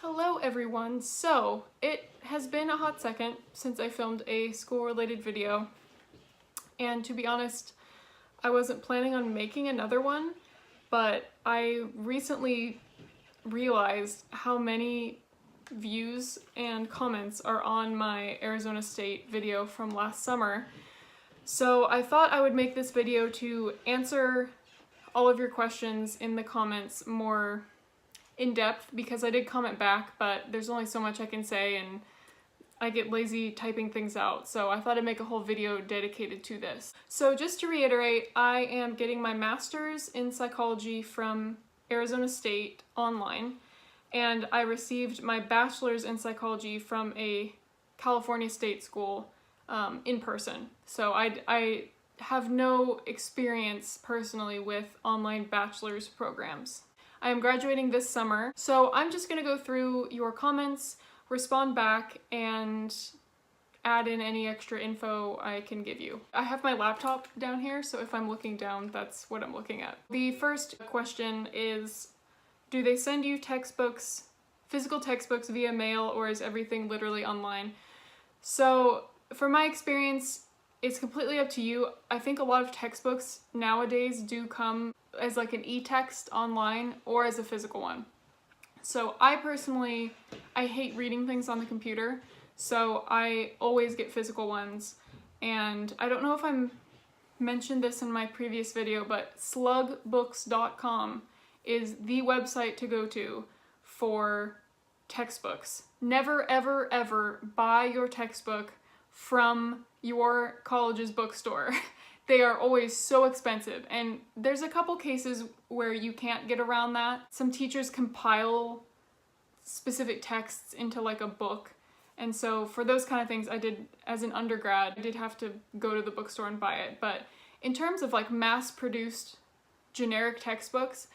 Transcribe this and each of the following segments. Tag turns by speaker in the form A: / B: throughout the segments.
A: Hello everyone! So, it has been a hot second since I filmed a school-related video, and to be honest, I wasn't planning on making another one, but I recently realized how many views and comments are on my Arizona State video from last summer. So I thought I would make this video to answer all of your questions in the comments more in depth, because I did comment back, but there's only so much I can say and I get lazy typing things out, so I thought I'd make a whole video dedicated to this. So just to reiterate, I am getting my master's in psychology from Arizona State online, and I received my bachelor's in psychology from a California State school in person. So I have no experience personally with online bachelor's programs. I am graduating this summer, so I'm just gonna go through your comments, respond back, and add in any extra info I can give you. I have my laptop down here, so if I'm looking down, that's what I'm looking at. The first question is, do they send you textbooks, physical textbooks via mail, or is everything literally online? So, from my experience, it's completely up to you. I think a lot of textbooks nowadays do come as like an e-text online or as a physical one. So I personally, I hate reading things on the computer, so I always get physical ones. And I don't know if I mentioned this in my previous video, but slugbooks.com is the website to go to for textbooks. Never, ever, ever buy your textbook from your college's bookstore. They are always so expensive, and there's a couple cases where you can't get around that. Some teachers compile specific texts into like a book, and so for those kind of things, I did, as an undergrad, I did have to go to the bookstore and buy it. But in terms of like mass-produced generic textbooks,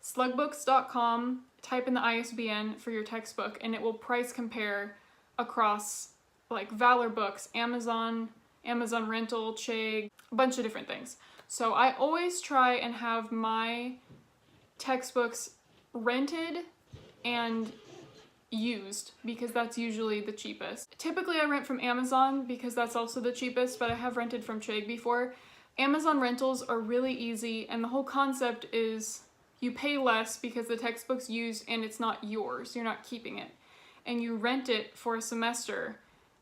A: slugbooks.com, type in the ISBN for your textbook, and it will price compare across like Valor Books, Amazon Rental, Chegg, a bunch of different things. So I always try and have my textbooks rented and used, because that's usually the cheapest. Typically I rent from Amazon because that's also the cheapest, but I have rented from Chegg before. Amazon rentals are really easy, and the whole concept is you pay less because the textbook's used and it's not yours, you're not keeping it. And you rent it for a semester,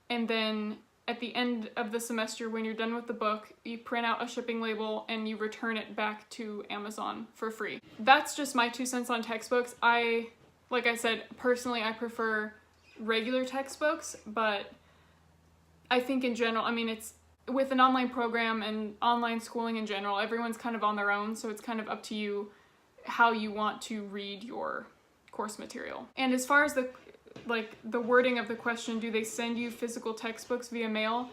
A: and then at the end of the semester, when you're done with the book, you print out a shipping label and you return it back to Amazon for free. That's just my 2 cents on textbooks. Like I said, personally I prefer regular textbooks, but I think in general, I mean, it's with an online program and online schooling in general, everyone's kind of on their own, so it's kind of up to you how you want to read your course material. And as far as the wording of the question, do they send you physical textbooks via mail?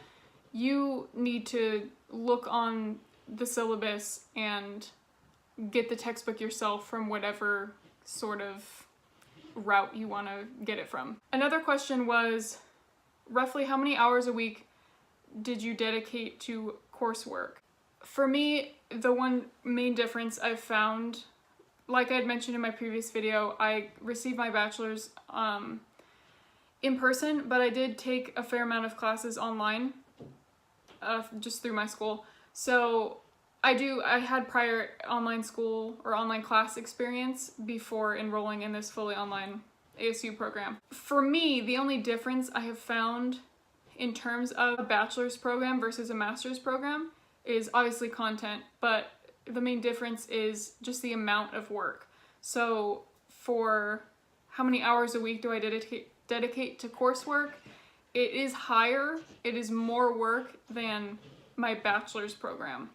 A: You need to look on the syllabus and get the textbook yourself from whatever sort of route you want to get it from. Another question was, roughly how many hours a week did you dedicate to coursework? For me, the one main difference I've found, like I had mentioned in my previous video, I received my bachelor's in person, but I did take a fair amount of classes online, just through my school. So I had prior online school or online class experience before enrolling in this fully online ASU program. For me, the only difference I have found in terms of a bachelor's program versus a master's program is obviously content, but the main difference is just the amount of work. So for how many hours a week do I dedicate to coursework, it is higher, it is more work than my bachelor's program,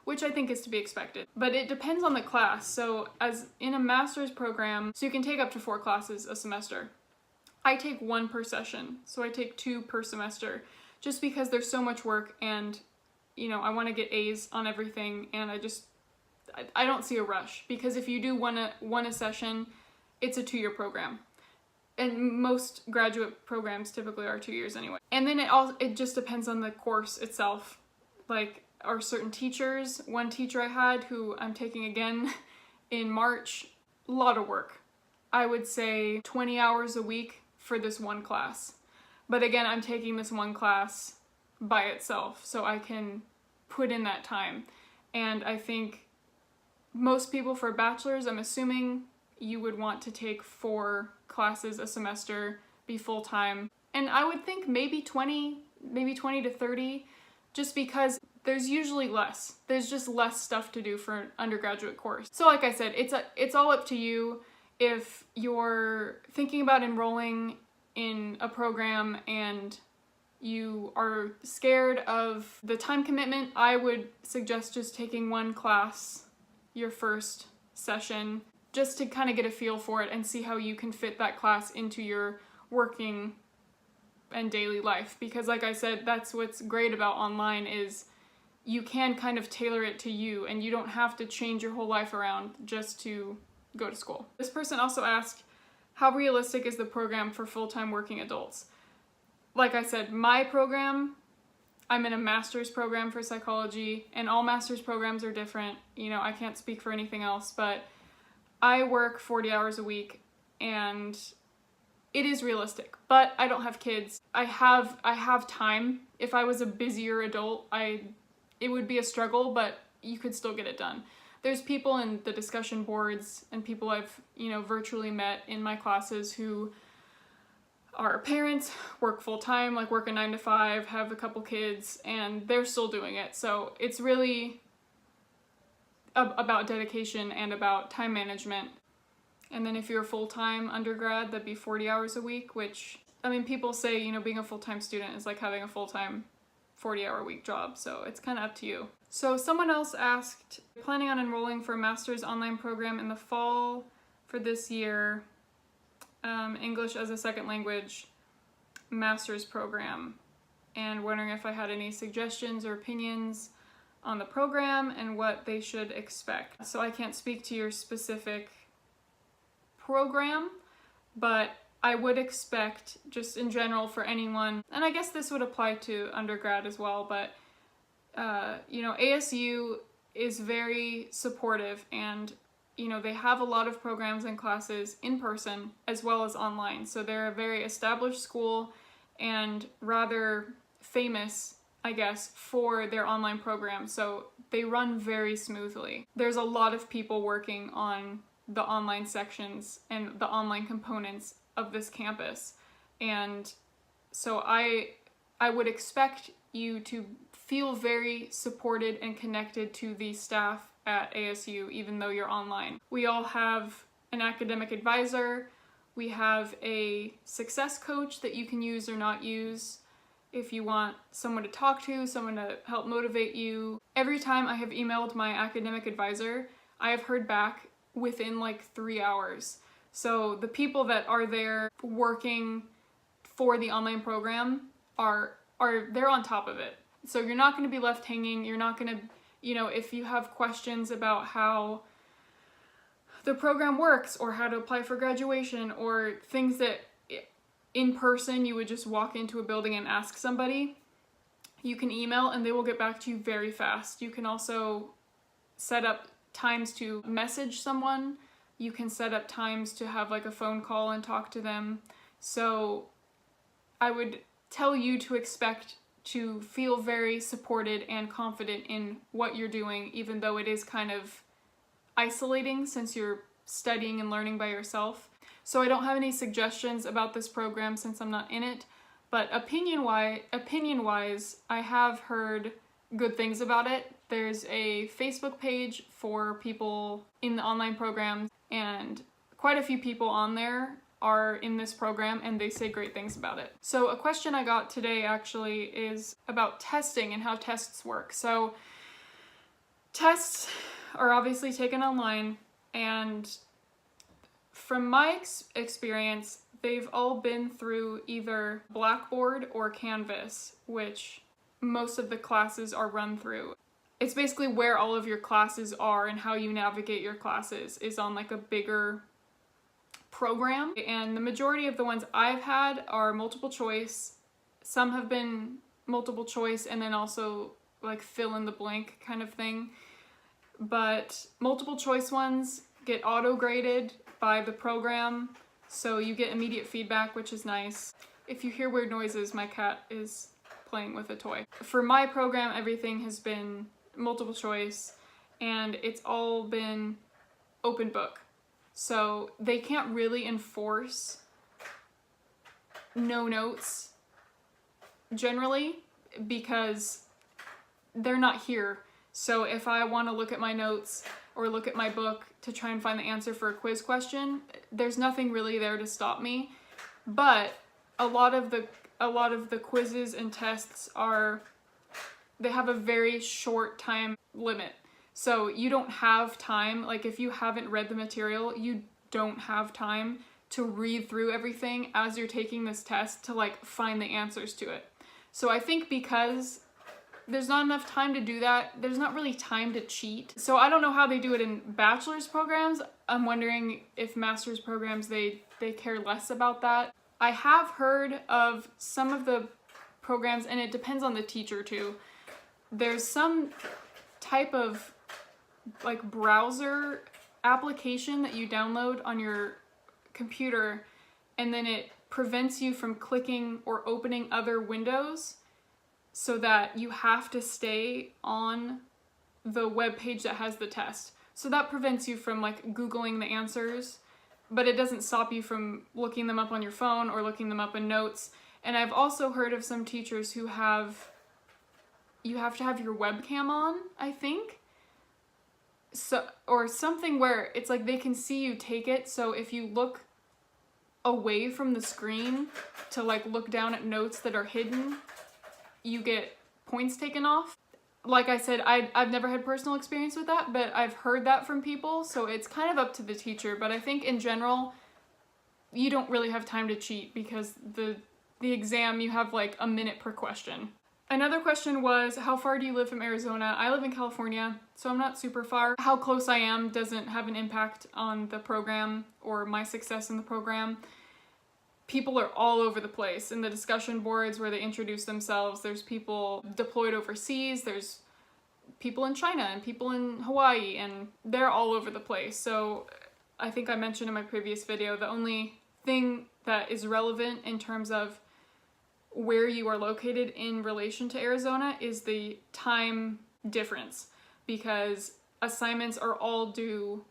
A: which I think is to be expected. But it depends on the class. So as in a master's program, so you can take up to 4 classes a semester. I take 1 per session, so I take 2 per semester, just because there's so much work, and you know, I want to get A's on everything, and I don't see a rush, because if you do one a session, it's a 2-year program. And most graduate programs typically are 2 years anyway. And then it just depends on the course itself. Like, are certain teachers, one teacher I had who I'm taking again in March, a lot of work. I would say 20 hours a week for this one class. But again, I'm taking this one class by itself, so I can put in that time. And I think most people for bachelor's, I'm assuming you would want to take 4 classes a semester, be full-time. And I would think maybe 20 to 30, just because there's usually less. There's just less stuff to do for an undergraduate course. So like I said, it's all up to you. If you're thinking about enrolling in a program and you are scared of the time commitment, I would suggest just taking one class your first session, just to kind of get a feel for it and see how you can fit that class into your working and daily life. Because like I said, that's what's great about online, is you can kind of tailor it to you and you don't have to change your whole life around just to go to school. This person also asked, how realistic is the program for full-time working adults? Like I said, my program, I'm in a master's program for psychology, and all master's programs are different. You know, I can't speak for anything else, but I work 40 hours a week, and it is realistic. But I don't have kids. I have time. If I was a busier adult, it would be a struggle, but you could still get it done. There's people in the discussion boards and people I've, virtually met in my classes who are parents, work full-time, like work a 9 to 5, have a couple kids, and they're still doing it. So it's really about dedication and about time management. And then if you're a full-time undergrad, that'd be 40 hours a week, which, people say, being a full-time student is like having a full-time 40-hour-a-week job, so it's kind of up to you. So someone else asked, planning on enrolling for a master's online program in the fall for this year, English as a second language master's program, and wondering if I had any suggestions or opinions on the program and what they should expect. So I can't speak to your specific program, but I would expect, just in general for anyone, and I guess this would apply to undergrad as well, but ASU is very supportive, and they have a lot of programs and classes in person as well as online. So they're a very established school and rather famous, I guess, for their online program. So they run very smoothly. There's a lot of people working on the online sections and the online components of this campus. And so I would expect you to feel very supported and connected to the staff at ASU, even though you're online. We all have an academic advisor. We have a success coach that you can use or not use if you want someone to talk to, someone to help motivate you. Every time I have emailed my academic advisor, I have heard back within like 3 hours. So the people that are there working for the online program they're on top of it. So you're not going to be left hanging. You're not going to, if you have questions about how the program works or how to apply for graduation or things that in person you would just walk into a building and ask somebody, you can email and they will get back to you very fast. You can also set up times to message someone. You can set up times to have like a phone call and talk to them. So I would tell you to expect to feel very supported and confident in what you're doing, even though it is kind of isolating since you're studying and learning by yourself. So I don't have any suggestions about this program since I'm not in it, but opinion-wise, I have heard good things about it. There's a Facebook page for people in the online program, and quite a few people on there are in this program and they say great things about it. So a question I got today actually is about testing and how tests work. So tests are obviously taken online, and from my experience, they've all been through either Blackboard or Canvas, which most of the classes are run through. It's basically where all of your classes are, and how you navigate your classes is on like a bigger program. And the majority of the ones I've had are multiple choice. Some have been multiple choice and then also like fill in the blank kind of thing. But multiple choice ones get auto graded by the program, so you get immediate feedback, which is nice. If you hear weird noises, my cat is playing with a toy. For my program, everything has been multiple choice, and it's all been open book. So they can't really enforce no notes generally because they're not here. So if I want to look at my notes or look at my book to try and find the answer for a quiz question, there's nothing really there to stop me. But a lot of the quizzes and tests they have a very short time limit. So you don't have time, like if you haven't read the material, you don't have time to read through everything as you're taking this test to like find the answers to it. So I think because there's not enough time to do that, there's not really time to cheat. So I don't know how they do it in bachelor's programs. I'm wondering if master's programs, they care less about that. I have heard of some of the programs, and it depends on the teacher too. There's some type of like browser application that you download on your computer, and then it prevents you from clicking or opening other windows so that you have to stay on the web page that has the test. So that prevents you from like Googling the answers, but it doesn't stop you from looking them up on your phone or looking them up in notes. And I've also heard of some teachers who you have to have your webcam on, I think. So, or something where it's like they can see you take it, so if you look away from the screen to like look down at notes that are hidden, you get points taken off. Like I said, I've never had personal experience with that, but I've heard that from people, so it's kind of up to the teacher. But I think in general, you don't really have time to cheat because the exam, you have like a minute per question. Another question was, how far do you live from Arizona? I live in California, so I'm not super far. How close I am doesn't have an impact on the program or my success in the program. People are all over the place in the discussion boards where they introduce themselves. There's people deployed overseas, there's people in China and people in Hawaii, and they're all over the place. So I think I mentioned in my previous video, the only thing that is relevant in terms of where you are located in relation to Arizona is the time difference, because assignments are all due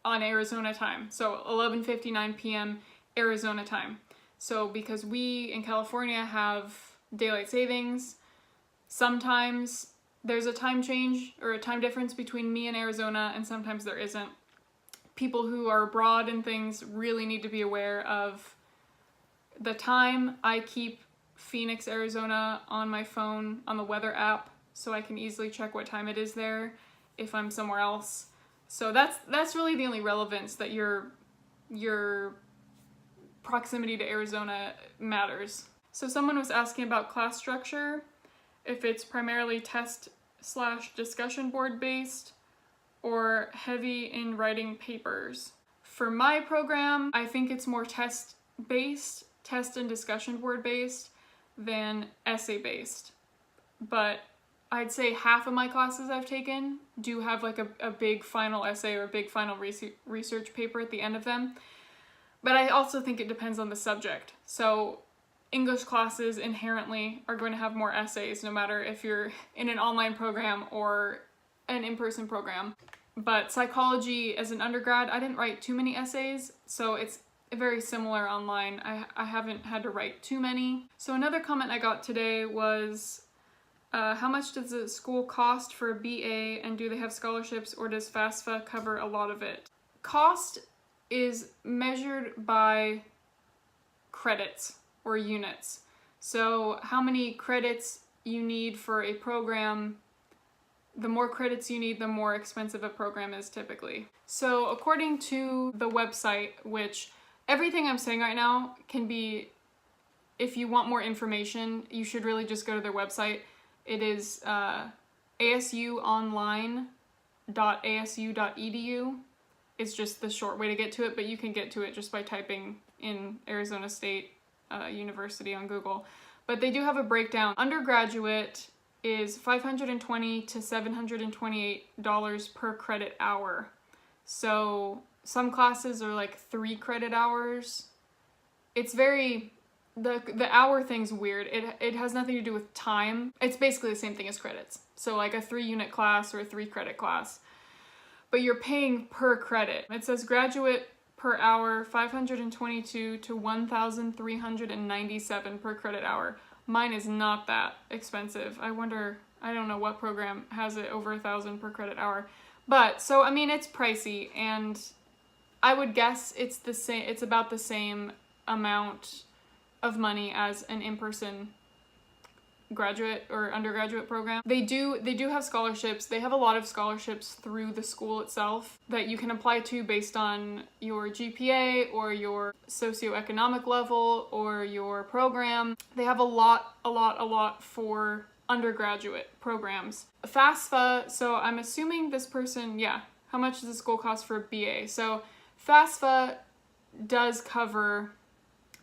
A: on Arizona time. So 11:59 p.m. Arizona time. So because we in California have daylight savings, sometimes there's a time change or a time difference between me and Arizona, and sometimes there isn't. People who are abroad and things really need to be aware of the time. I keep Phoenix, Arizona on my phone on the weather app, so I can easily check what time it is there if I'm somewhere else. So that's really the only relevance, that your proximity to Arizona matters. So someone was asking about class structure, if it's primarily test/discussion board based or heavy in writing papers. For my program, I think it's more test and discussion board based than essay based. But I'd say half of my classes I've taken do have like a big final essay or a big final research paper at the end of them. But I also think it depends on the subject. So English classes inherently are going to have more essays, no matter if you're in an online program or an in-person program. But psychology as an undergrad, I didn't write too many essays, so it's very similar online. I haven't had to write too many. So another comment I got today was, how much does the school cost for a BA, and do they have scholarships, or does FAFSA cover a lot of it? Cost is measured by credits or units. So how many credits you need for a program, the more credits you need, the more expensive a program is typically. So according to the website, which everything I'm saying right now can be, if you want more information, you should really just go to their website. It is asuonline.asu.edu. It's just the short way to get to it, but you can get to it just by typing in Arizona State University on Google. But they do have a breakdown. Undergraduate is $520 to $728 per credit hour. So some classes are like 3 credit hours. It's very, the hour thing's weird. It has nothing to do with time. It's basically the same thing as credits. So like a 3-unit class or a 3-credit class. But you're paying per credit. It says graduate per hour, 522 to 1,397 per credit hour. Mine is not that expensive. I don't know what program has it over 1,000 per credit hour. But, so, I mean, it's pricey, and I would guess it's about the same amount of money as an in-person graduate or undergraduate program. They do have scholarships. They have a lot of scholarships through the school itself that you can apply to based on your GPA or your socioeconomic level or your program. They have a lot for undergraduate programs. FAFSA, so I'm assuming this person, yeah, how much does the school cost for a BA? So FAFSA does cover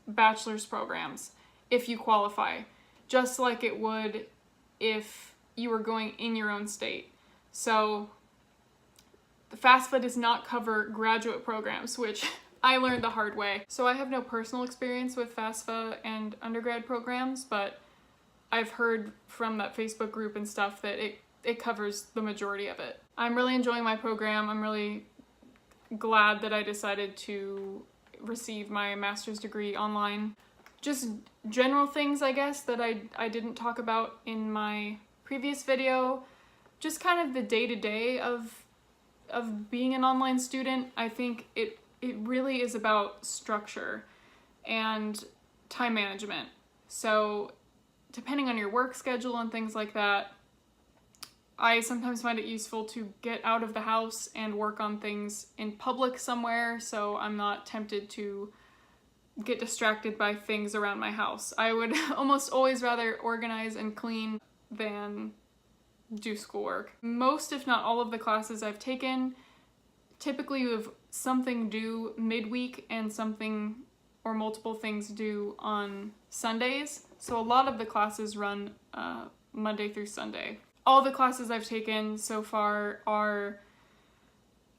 A: bachelor's programs if you qualify, just like it would if you were going in your own state. So the FAFSA does not cover graduate programs, which I learned the hard way. So I have no personal experience with FAFSA and undergrad programs, but I've heard from that Facebook group and stuff that it covers the majority of it. I'm really enjoying my program. I'm really glad that I decided to receive my master's degree online. Just general things, I guess, that I didn't talk about in my previous video. Just kind of the day-to-day of being an online student. I think it really is about structure and time management. So depending on your work schedule and things like that, I sometimes find it useful to get out of the house and work on things in public somewhere, so I'm not tempted to get distracted by things around my house. I would almost always rather organize and clean than do schoolwork. Most, if not all, of the classes I've taken, typically you have something due midweek and something or multiple things due on Sundays. So a lot of the classes run Monday through Sunday. All the classes I've taken so far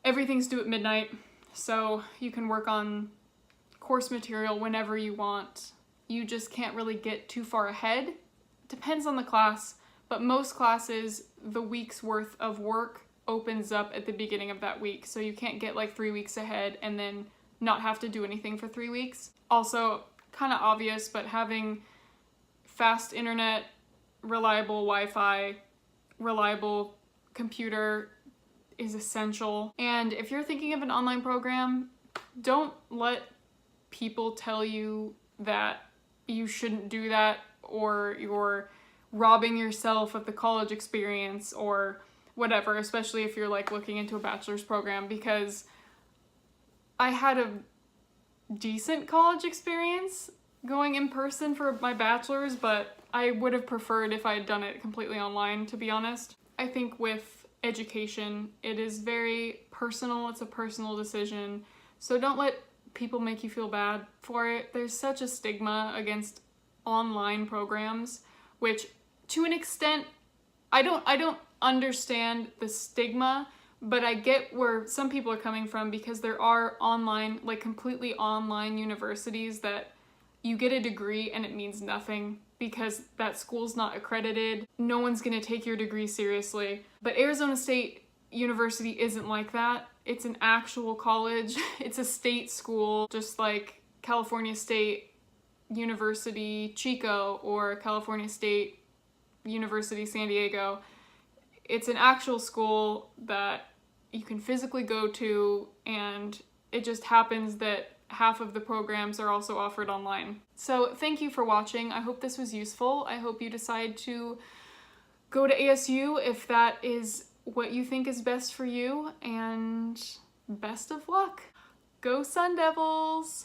A: everything's due at midnight, so you can work on course material whenever you want. You just can't really get too far ahead. Depends on the class, but most classes, the week's worth of work opens up at the beginning of that week, so you can't get like 3 weeks ahead and then not have to do anything for 3 weeks. Also, kind of obvious, but having fast internet, reliable Wi-Fi, reliable computer is essential. And if you're thinking of an online program, don't let people tell you that you shouldn't do that or you're robbing yourself of the college experience or whatever, especially if you're like looking into a bachelor's program, because I had a decent college experience going in person for my bachelor's, but I would have preferred if I had done it completely online, to be honest. I think with education, it is very personal. It's a personal decision. So don't let people make you feel bad for it. There's such a stigma against online programs, which to an extent, I don't understand the stigma, but I get where some people are coming from, because there are online, like completely online universities that you get a degree and it means nothing because that school's not accredited. No one's gonna take your degree seriously. But Arizona State University isn't like that. It's an actual college. It's a state school, just like California State University Chico or California State University San Diego. It's an actual school that you can physically go to, and it just happens that half of the programs are also offered online. So thank you for watching. I hope this was useful. I hope you decide to go to ASU if that is what you think is best for you, and best of luck. Go Sun Devils!